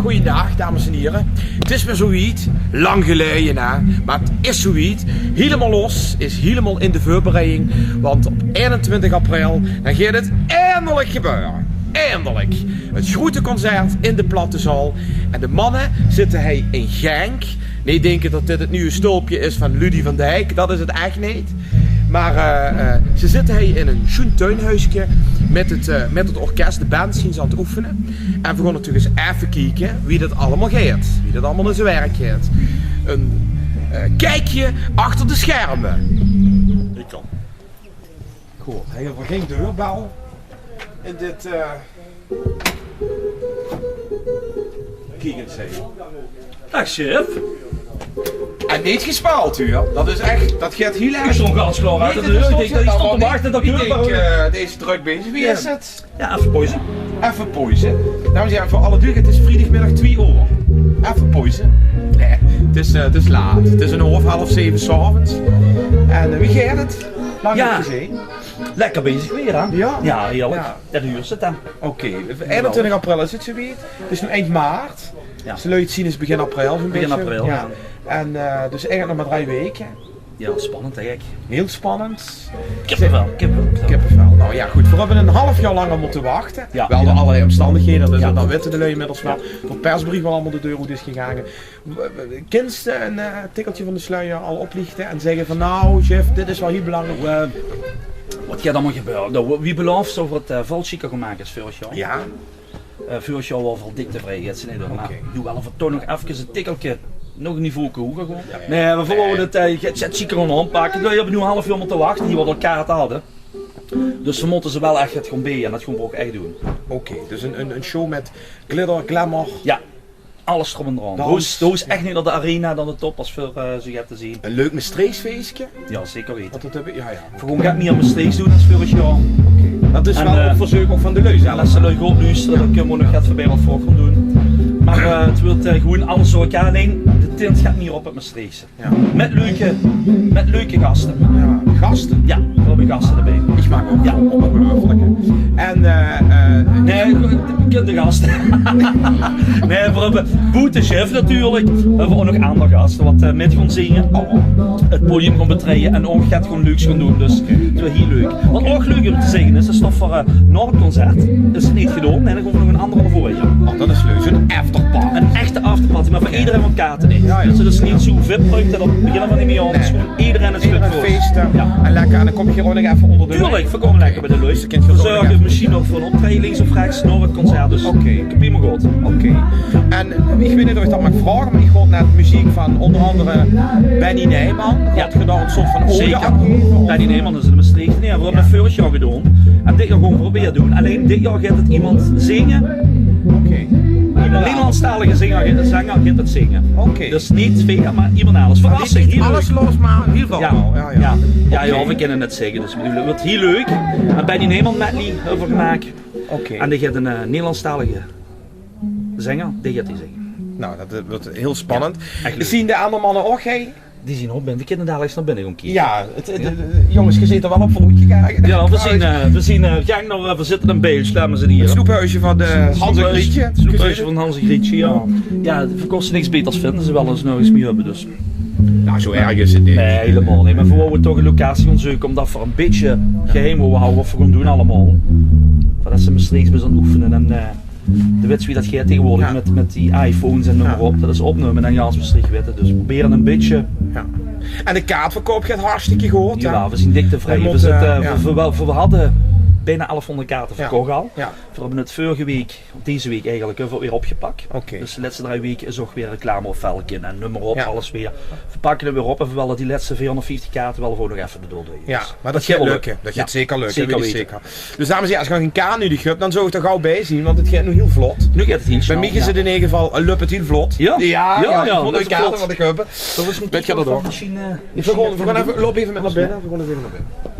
goeiedag dames en heren. Het is weer zoiets, lang geleden hè, maar het is zoiets. Helemaal los, is helemaal in de voorbereiding. Want op 21 april, dan gaat het eindelijk gebeuren. Eindelijk. Het grote concert in de Plattezaal. En de mannen zitten hij in Genk. Nee, denken dat dit het nieuwe stulpje is van Ludie van Dijk. Dat is het echt niet. Maar ze zitten hier in een schoen tuinhuisje met het orkest, de band zien ze aan het oefenen. En we gaan natuurlijk eens even kijken wie dat allemaal gaat. Wie dat allemaal in zijn werk gaat. Een kijkje achter de schermen. Ik kan. Goed, hij heeft er geen deurbel in dit... Kijk eens even. Dag chef. En niet gespaald u, dat is echt, dat gaat heel erg. Ik stond ganz klaar uit de deur. Ik denk dat je stond te wachten dat ik deze druk bezig. Wie is het? Ja, even poizen. Even poizen. Dames en heren, voor alle duur, het is vrijdagmiddag 2 uur. Even poizen. Nee, het is laat. Het is 6:30 s'avonds. En wie gaat het? Lang niet gezien. Lekker bezig weer hè? Ja? Ja, heerlijk. Ja. Dat uur zit dan. Oké, 21 april is het zoiets. Het is nu eind maart. Ja. Ze leuk zien is begin april zo'n beetje. Begin april. Ja. En dus eigenlijk nog maar 3 weken. Ja, spannend eigenlijk. Heel spannend. Kippenvel. Kippenvel. Nou ja, goed. We hebben een half jaar langer moeten wachten. Ja. Wel door allerlei omstandigheden. Dus Ja. dan weten de lui inmiddels wel. Voor persbrief wel allemaal de deur hoe is gegaan. Kinst een tikkeltje van de sluier al oplichten en zeggen van nou, chef, dit is wel heel belangrijk. Wat gaat allemaal gebeuren? Nou, wie belooft over het valchica gemaakt is vorig jaar? Ja. Vorig jaar wel voor dik tevreden. Het is niet doen, maar Oké. ik doe wel even toch nog even een tikkeltje. Nog een niveau hoger gewoon. Nee, we volgen het chica gewoon aanpakken. We hebben nu een half uur moeten wachten, die wat elkaar het hadden. Dus we moeten ze wel echt het gewoon bij en dat gaan we ook echt doen. Oké, dus een show met glitter, glamour. Ja, alles erop en eraan. Dat is echt niet naar de arena dan de top als voor zo hebt te zien. Een leuk Maastrichtfeestje. Ja, zeker weten. Want dat hebben ja. We gaan niet meer Maastrichts doen als vorig jaar. Dat is En, wel een verzoek ook van de lui Ja, als ze leuk opluisteren, dan kunnen we nog wat voorbij wat voor gaan doen. Maar het wordt gewoon alles zo elkaar. Alleen de tint gaat niet op het Maastrichtse. Ja. Met leuke gasten. Ja, gasten. Ja, we hebben gasten erbij. Ik maak ook ongelooflijke. En Nee, de gasten. Nee, we hebben boetechef natuurlijk. We hebben ook nog andere gasten wat met gaan zingen. Het podium gaan betreden en ook gaat gewoon leuks gaan doen. Dus het wordt heel leuk. Wat ook leuk om te zeggen is, dat voor na het concert is het niet gedaan. En dan gaan we nog een andere voor je. oh, dat is leuk, zo'n afterparty. Een echte afterparty, maar voor iedereen wat kaarten in. Ja, ja. Dus het is niet zo VIP-druk, dat beginnen we niet mee aan. Het is gewoon iedereen is Iedereen VIP feesten. Ja. En lekker, en dan kom je gewoon nog even onder de Tuurlijk, we komen lekker bij de luis. kind We gaat zorgen ook misschien nog voor een optreden links of rechts na het concert. Dus Oké. ik heb helemaal goed. Oké. En ik weet niet of ik dat mag vragen, maar ik hoor net muziek van onder andere Benny Nijman. Gaat je daar een soort van ode Zeker. aan geven? Benny Nijman is in de Maastricht. Nee, we hebben het vorig jaar gedaan. En dit jaar gewoon proberen doen. Alleen dit jaar gaat het iemand zingen. Oké. Een Nederlandstalige zanger gaat het zingen. Oké. Dus niet vega, maar iemand anders. Verrassing, Niet heel alles leuk. los, maar in ieder geval Ja, wel. ja, we kunnen het zeggen. Dus het wordt heel leuk. En Benny Nijman medley over gemaakt. Oké. En die gaat een Nederlandstalige zanger, die gaat die zingen. Nou, dat wordt heel spannend. echt leuk. Zien de andere mannen ook, hey? Die zien op binnen, de kinderen dadelijk naar binnen gaan kijken. Ja, jongens, je zit er wel op van hoe je kijkt. Ja, we zien gang nog, we zitten een beeld, laten ze die Het hier. snoephuisje van de Hans en Grietje. Het snoephuisje van Hans en Grietje, ja. Ja, de kosten niks beters vinden ze wel eens nog eens mee hebben, dus. Nou, zo erg is het niet. Nee, helemaal niet. Maar we wouden toch een locatie gaan zoeken, omdat we een beetje geheim willen houden wat we gaan doen allemaal. Voordat ze Maastrichts bij zijn oefenen en de wets wie dat gaat tegenwoordig Ja. met die iPhones en noem maar op. Dat is opnemen en Jans Maastricht weten. Dus we proberen een beetje. Ja. En de kaartverkoop gaat hartstikke goed. hè? Ja, we zien dik tevreden. We We, moeten, we hadden bijna 1100 kaarten verkocht al. Ja. We hebben het vorige week, deze week eigenlijk, weer opgepakt. Oké. Dus de laatste 3 weken is ook weer reclame op velken en nummer op, Ja. alles weer. We pakken het weer op en we willen die laatste 450 kaarten wel gewoon nog even bedoel doen. Ja, Dus maar dat gaat gaat wel lukken. Dat Ja. gaat zeker lukken. Zeker weet ik weten. zeker. Dus dames en heren, als je nog een kaart nu hebt, dan zou ik er gauw bij zien, want het gaat nu heel vlot. Nu gaat het heel Bij snel. mij is het in ieder geval lukt het heel vlot. Ja? Ja, Ja, ik vond dat de is kaarten vlot. wat ik heb. Dat was een Weet je dat ook? machine. We gaan even, loop even met naar binnen. We gaan even naar binnen.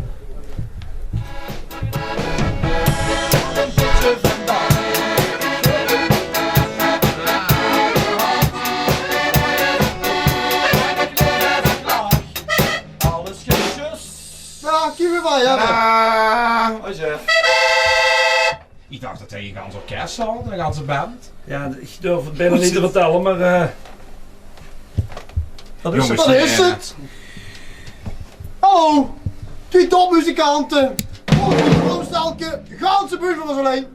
Ja, kijk weer bij, ja. Ah, Je Ik dacht dat hij een gans orkest had, een ganse band. Ja, ik durf het bijna niet te vertellen, maar... Wat is Jongens, het? Wat is het? Hallo, twee topmuzikanten. Oh, een stelke, ganse buurt was alleen.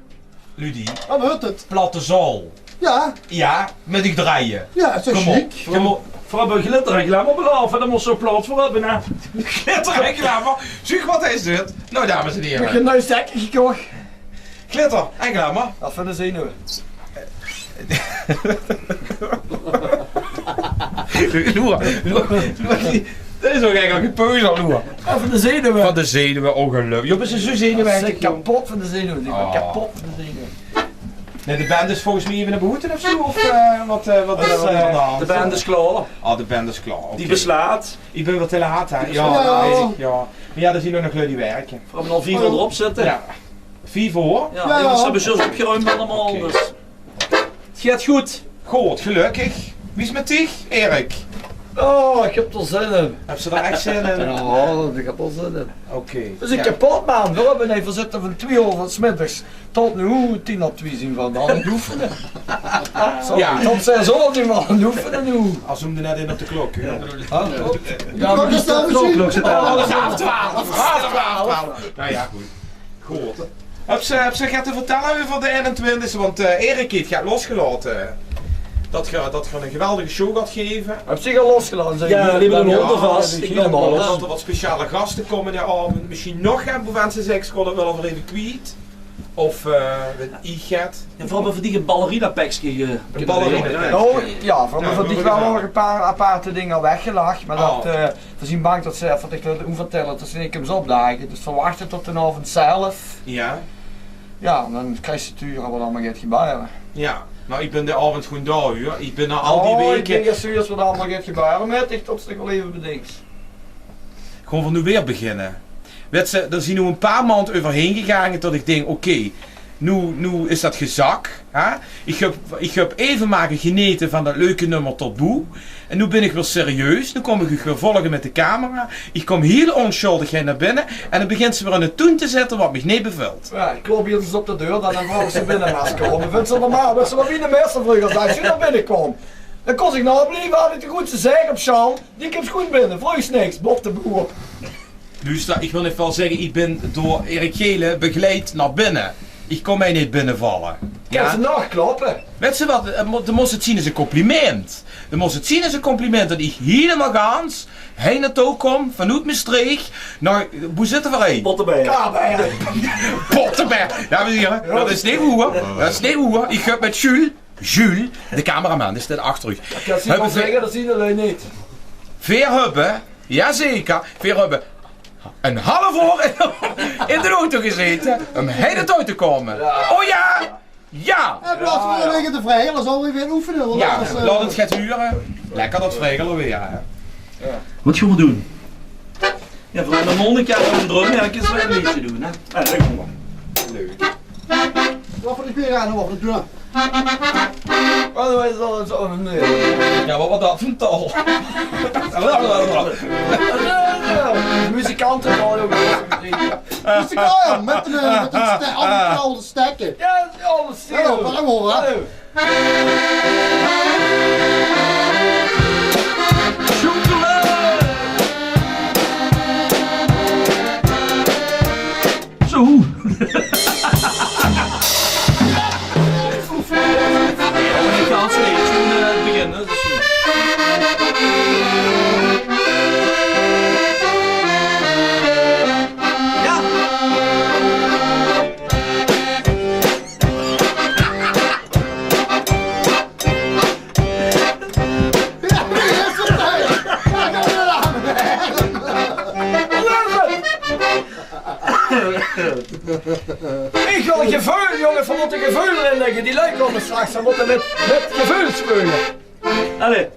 Ludie, Wat hut het? platte zaal. Ja, Ja, met die draaien. ja, het is Kom op. chic. Voor hebben we glitter en glamour beloven, daar moet zo plaats voor hebben. Hè. Glitter en glamour. Zeg, wat is dit? Nou, dames en Ik heb heren. een nieuw stekje gekocht. Glitter en glamour. Dat vinden ze nu. Dat is ook eigenlijk een peus al, Loer. Van de zenuwen. Van de zenuwen, ongelukkig. Job is zo Ik ben zenuwachtig. kapot van de zenuwen. Ik ben Oh. kapot van de zenuwen. Nee, de band is volgens mij even naar behoeten of zo? Of wat is wat is er aan de hand? De band is klaar. Oh, de band is klaar. Die oké. beslaat. Ik ben wat te laat, hè? Ja, Ja. dat weet ik. Ja. Maar ja, dan zien we nog jullie werken. We hebben al 4 uur erop zitten. Ja. 4 voor. Ja, Ja. jongens hebben zus opgeruimd allemaal. Oké. Dus. Het gaat goed. Goed, gelukkig. Wie is met dich? Erik. Oh, ik heb er zin in. Heb ze daar echt zin in? Oh, ik heb er zin in. Oké. Dus ik Ja. kapot man. We hebben even zitten van 2 uur van 's middags tot nu 10 op 2 zien van aan het oefenen. Ja. Tot 6 uur zien we aan het oefenen nu. Als we hem er net in op de klok. Ja, Ja, maar die staat misschien. klok zit aan. Oh, dat is half 12. Nou ja, goed. Goed. Heb ze gaat te vertellen over de 21e, want Erik heeft gaat losgelaten. Dat je een geweldige show gaat geven. Heb je al losgelaten? Zeg Ja, die hebben een hond Ja, vast. ik Ik ben ben al alles. Dat er wat speciale gasten komen die avond. Misschien nog gaan bovenste seks willen we even kwijt. Of met IGET. En vooral hebben we die ballerina-pakje. Een ballerina. Oh, ja, van Ja, me van die we wel gaan. nog een paar aparte dingen weggelegd. Maar Oh. dat, we zien bang dat ze, wat ik wil vertellen, dat ze niet eens opdagen. Dus verwachten tot de avond zelf. Ja. Ja, dan krijg je het uur wat allemaal gaat gebeuren. Ja. Nou, ik ben de avond gewoon daar, hoor. Ik ben na al die Ik weken denk dat serieus wat allemaal gaat gebeuren met ik tot stuk wel even bedenkt. gewoon van nu weer beginnen. Weet ze, er zijn nu een paar maanden overheen gegaan dat ik denk, oké, nu is dat gezak. Hè? Ik heb even maken geneten van dat leuke nummer tot boe. En nu ben ik weer serieus. Nu kom ik u weer volgen met de camera. Ik kom heel onschuldig naar binnen. En dan begint ze weer aan het doen te zetten wat me niet bevult. Ja, ik klop hier dus op de deur, dan vragen ze binnen maar komen. Vindt ze normaal, dat ze maar wie de meeste vleugels als je naar binnen komt. Dan kon ik nou blijven, had ik de goedste zeg op Sjaal. Die komt goed binnen, vreug niks, Bob de Boer. Ik wil even wel zeggen, ik ben door Erik Gele begeleid naar binnen. Ik kom mij niet binnenvallen. Ik heb ze nog kloppen. Weet je wat, de moest het zien als een compliment. De moest het zien als een compliment dat ik helemaal gaans heen naartoe kom, vanuit Maastricht, naar, hoe zitten we heen? Pottenbeen. Kamer. Pottenberg. Dames en heren, dat is niet hoe. Dat is niet hoe. Ik ga met Jules, de cameraman, die staat achter u. Ik kan ze wel zeggen, dat zien jullie niet. Veerhubben, jazeker, Veerhubben. Een half uur in de auto gezeten om heen naartoe te komen. Oh ja! Ja! En laten we weer liggen te vrij, dan zal we weer oefenen. Ja, laat het gaat huren. Lekker dat vregelen weer, hè. Wat gaan we doen? Ja, voor de volgende keer gaan we drum, ja, ik eens wel een liedje doen, hè. Ja, dat komt wel. Leuk. Wat voor die weer aan, wat voor doen? Wat is dat zo van nu? Ja, wat was dat voor een tal? Muzikanten gaan ook Muzikanten met een oude stekken. Ja, dat is alles stil. Hallo, hallo, hallo. Zo. Ik ga het eerst beginnen. Ja. Ik wil een geveul, jongen, van wat een geveul erin leggen. Die lui komen straks, dan moeten we met geveul spelen. Allee.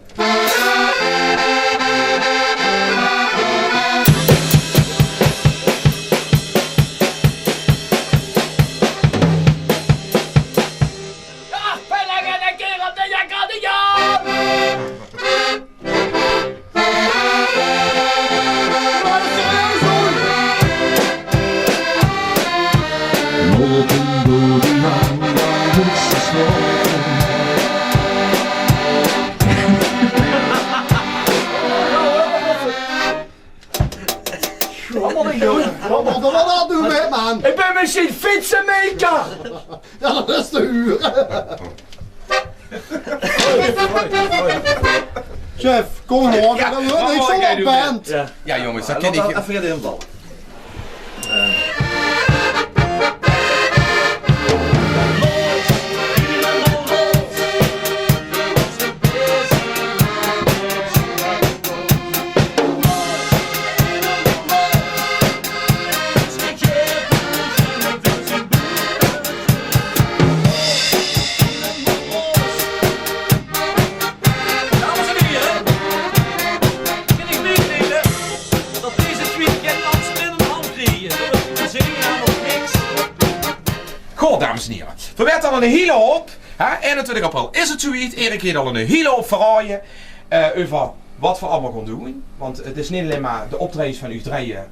Ja, spelen een keer op de jakadillon! Lopen door die doe mee, man. Ik ben misschien fietsenmaker. Ja, dat is de huur. Chef, kom morgen, Ja, dan wat word ik morgen zo ga je op doen, band. Ja. Ja jongens, dat ken ik. Even gaan invallen. Dames en heren, kan ik meedelen dat deze tweet geen kans binnen de hand kregen. Dat we zingen aan of niks. Goed, dames en heren. We werden al een hele hoop. Hè? 21 april is het zoiets. Erik heeft al een hele hoop verhalen over wat we allemaal gaan doen. Want het is niet alleen maar de optredens van u drieën.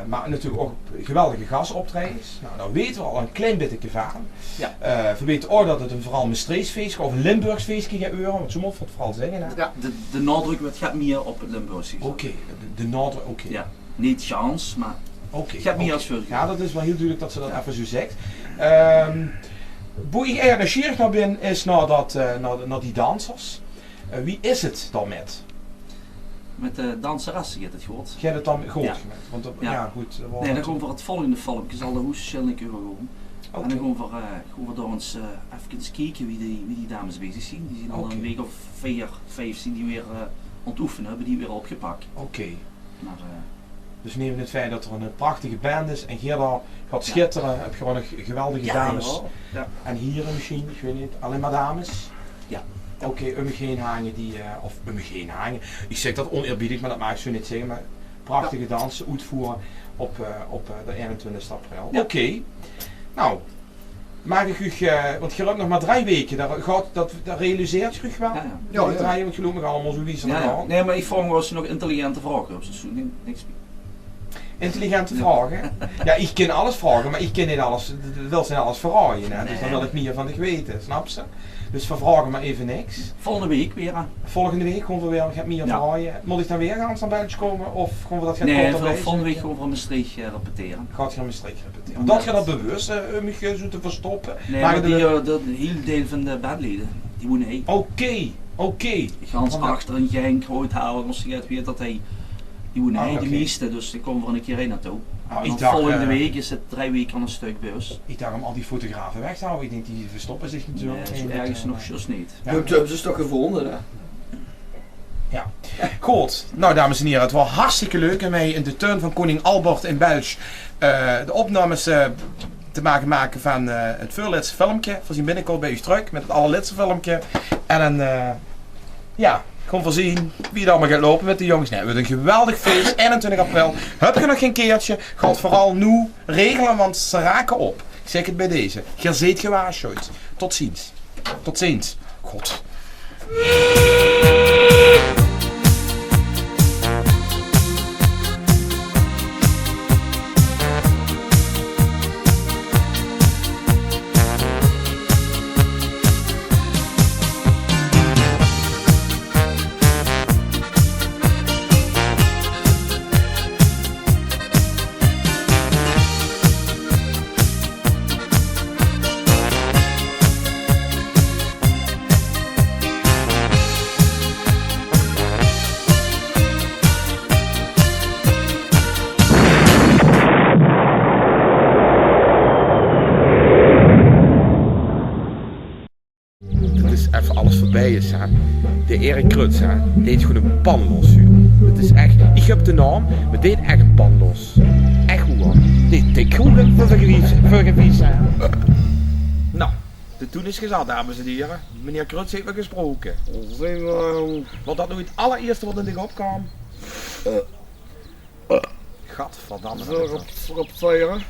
Maar natuurlijk ook geweldige gastoptredens. Nou, daar weten we al een klein beetje van. Ja. We weten ook dat het een vooral een Maastrichtfeestje of een Limburgs feestje gaat uren. Want zo moet het vooral zeggen. Hè? Ja, de nadruk gaat meer op het Limburgse. Oké, de nadruk, oké. Ja, niet chance, maar Oké. het gaat meer oké. als vorig jaar. Ja, dat is wel heel duidelijk dat ze dat even zo zegt. Hoe ik erg nieuwsgierig naar ben, is naar die dansers. Wie is het dan met? Met de danseressen gaat het goed. Jij hebt het dan gehoord Ja. gemaakt? Want Ja. ja, goed. Nee, dan gewoon voor het volgende filmpje zal de hoes en ik gewoon. Oké. En dan gewoon voor door ons even kijken wie die dames bezig zijn. Die zien al Oké. een week of 4, 5 zien die weer ontoefenen, hebben die weer opgepakt. Oké. Maar Dus neem het feit dat er een prachtige band is en Gerda gaat schitteren, heb je gewoon een geweldige dames. Ja. En hier misschien, ik weet niet, alleen maar dames? Ja. Oké, om me geen hangen die, of om me geen hangen. Ik zeg dat oneerbiedig, maar dat mag ik zo niet zeggen. Maar prachtige dansen uitvoeren op de 21 april. Ja. Oké. Nou, maak ik u, want je hebt nog maar 3 weken, dat realiseert je wel? Ja, ja. Ja, die 3, want geloof me allemaal zo wie ze Ja, ja. gaan. Nee, maar ik vraag me als je nog intelligente vragen hebt. Dus niks meer. Intelligente vragen. Ja, ik kan alles vragen, maar ik kan niet alles, wil ze niet alles verraaien. Hè? Dus dan wil ik meer van zich weten, snap ze? Dus we vragen maar even niks. Volgende week weer. Volgende week gaan we weer meer verraaien. Moet ik dan weer gaan naar België komen of gaan we dat gaan Nee, korter volgende week bezig? gewoon van Maastricht repeteren. Gaat je aan mijn streek repeteren. Dat je dat bewust om je zo te verstoppen. Nee, Maar maar de- de hele deel van de bandleden, die moeten heen. Oké. Ik ga ons achter een gang groot houden, als je het weet dat hij, die moeten heen, oké. de meeste, dus ik kom er een keer heen naartoe. Ah, En ik dan dacht, volgende week is het 3 weken aan een stuk bus. Ik dacht om al die fotografen weg te houden. Ik denk die verstoppen zich niet zo. Nee, zo ergens nog just niet. Ja. Hub is toch gevonden, hè? Ja. Goed, nou dames en heren, het was hartstikke leuk en wij in de tuin van Koning Albert in België de opnames te maken van het voorlaatste filmpje. Voorzien binnenkort bij u terug met het allerlaatste filmpje. En dan, ja, gewoon voorzien wie er allemaal gaat lopen met de jongens. Nee, we hebben een geweldig feest, 21 april. Heb je nog geen keertje, ga het vooral nu regelen, want ze raken op. Ik zeg het bij deze. Je zijt gewaarschuwd. Tot ziens. Tot ziens. God. Dat is even alles voorbij is, hè. De Erik Kruts, hè, deed gewoon een pan los, joh. Het is echt, ik heb de naam, maar deed echt een pan los. Echt goed, hoor. Dit dik goed voor gewies, hè. Nou, de toen is gezet, dames en heren. Meneer Kruts heeft me gesproken. Wat dat nu het allereerste wat in de opkwam. Gadverdamme. Voor op het veieren.